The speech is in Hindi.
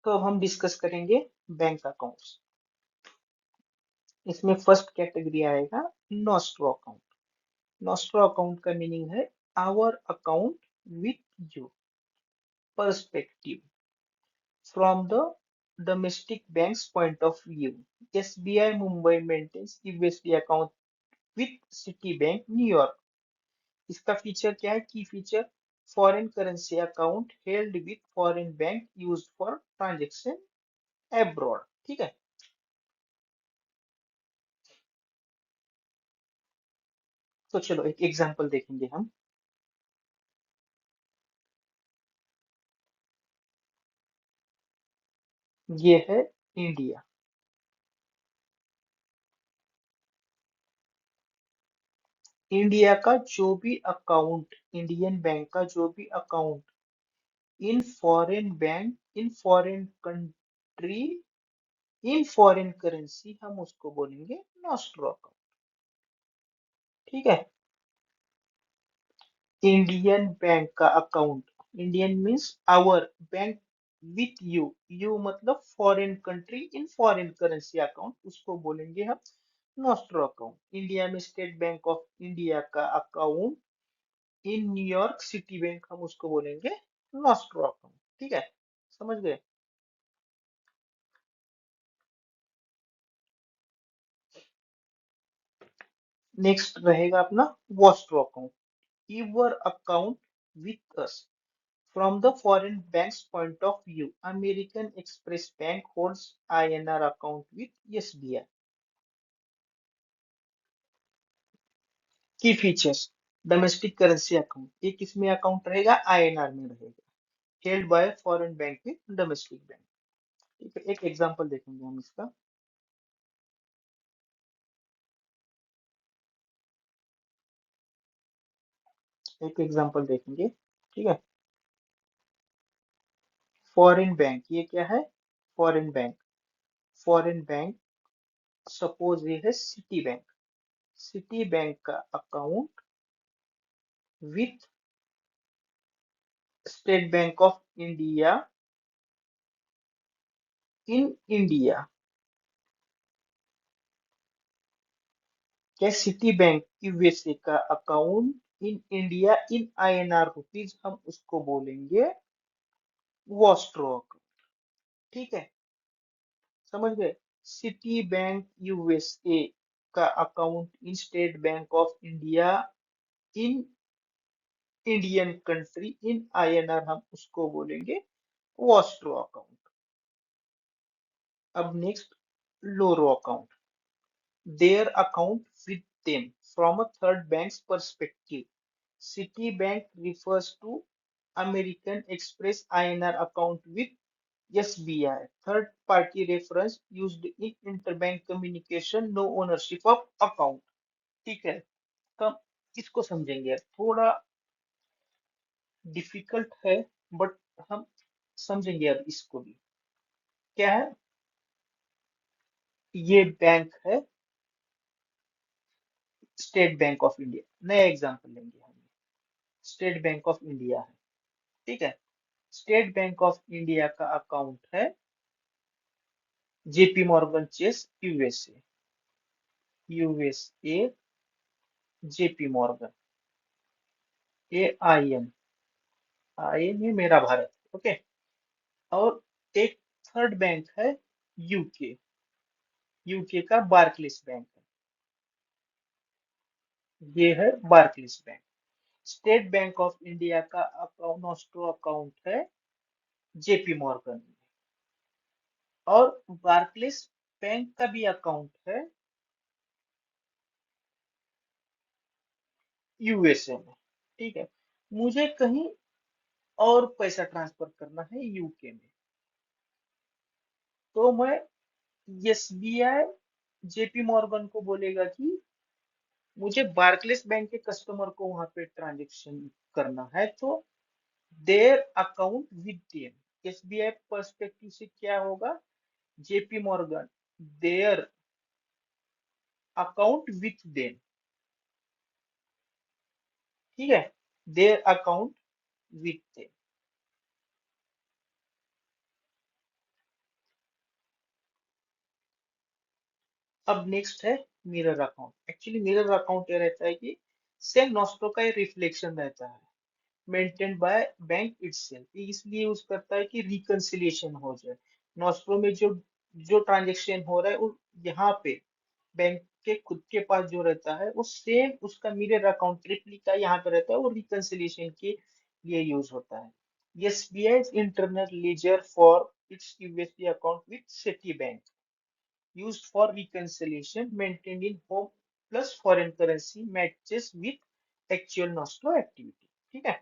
तो अब हम डिस्कस करेंगे बैंक अकाउंट्स। इसमें फर्स्ट कैटेगरी आएगा नॉस्ट्रो अकाउंट। नॉस्ट्रो अकाउंट का मीनिंग है our account with you, perspective from the domestic bank's point of view. SBI Mumbai maintains USD account with Citibank New York. इसका फीचर क्या है? की feature foreign currency account held with foreign bank used for transaction abroad. ठीक है, तो चलो एक एग्जांपल देखेंगे हम। ये है इंडिया। इंडिया का जो भी अकाउंट, इंडियन बैंक का जो भी account in foreign bank, in foreign country, in foreign currency, हम उसको बोलेंगे नॉस्ट्रो अकाउंट। ठीक है, इंडियन बैंक का account, Indian means our bank with you, you मतलब foreign country in foreign currency account, उसको बोलेंगे हम नॉस्ट्रो अकाउंट। इंडिया में स्टेट बैंक ऑफ इंडिया का account in New York city bank, हम उसको बोलेंगे नॉस्ट्रो अकाउंट। ठीक है, समझ गए। नेक्स्ट रहेगा अपना vostro account. Your account with us from the foreign banks point of view, American Express bank holds INR account with SBI। Key features domestic currency account, एक इसमें अकाउंट रहेगा INR में रहेगा, held by foreign bank with domestic bank. ठीक है, एक एग्जांपल देखेंगे हम इसका। एक एग्जांपल देखेंगे। ठीक है, फॉरेन बैंक, ये क्या है? Foreign bank. Foreign bank suppose ये है सिटी बैंक। सिटी बैंक का account with state bank of India in India. क्या? सिटी बैंक USA का account in India in INR rupees, हम उसको बोलेंगे वॉस्ट्रो अकाउंट। ठीक है, समझ गए। सिटी बैंक USA का account in state bank of India in Indian country in INR, हम उसको बोलेंगे वॉस्ट्रो अकाउंट। अब next loro account, their account with them from a third bank's perspective. Citibank refers to American Express INR account with SBI. Third party reference used in interbank communication, no ownership of account. ठीक है, तो हम इसको समझेंगे। थोड़ा डिफिकल्ट है बट हम समझेंगे अब इसको भी। क्या है? ये बैंक है स्टेट बैंक ऑफ इंडिया। नया एग्जांपल लेंगे हम। स्टेट बैंक ऑफ इंडिया है। ठीक है, स्टेट बैंक ऑफ इंडिया का अकाउंट है JP Morgan Chase USA, JP Morgan, AIN, IN ये मेरा भारत। ओके, और एक थर्ड बैंक है यूके, यूके का बार्कलेस बैंक है, ये है Barclays bank. State bank of India का अकाउंट, नॉस्ट्रो अकाउंट है JP मॉर्गन, और बार्कलेस बैंक का भी अकाउंट है USA में। ठीक है, मुझे कहीं और पैसा ट्रांसफर करना है यूके में, तो मैं SBI JP मॉर्गन को बोलेगा कि मुझे बार्कलेस बैंक के कस्टमर को वहां पे ट्रांजेक्शन करना है, तो their account with them. SBI perspective से क्या होगा? JP Morgan their account with them. ठीक है, देयर अकाउंट विथ देम। अब नेक्स्ट है mirror account. Actually mirror account ये रहता है कि सेम नॉस्ट्रो का एक रिफ्लेक्शन रहता है, मेंटेन्ड बाय बैंक इटसेल्फ। इसलिए यूज करता है कि रिकंसिलिएशन हो जाए। नॉस्ट्रो में जो जो ट्रांजेक्शन हो रहा है वो यहाँ पे बैंक के खुद के पास जो रहता है वो सेम उसका मिरर अकाउंट रेप्लिका यहाँ पे रहता है, वो रिकंसिलिएशन के लिए यूज होता है। SBI internal ledger for its USD account with Citi bank used for reconciliation maintained in home plus foreign currency matches with actual nostro activity। ठीक है।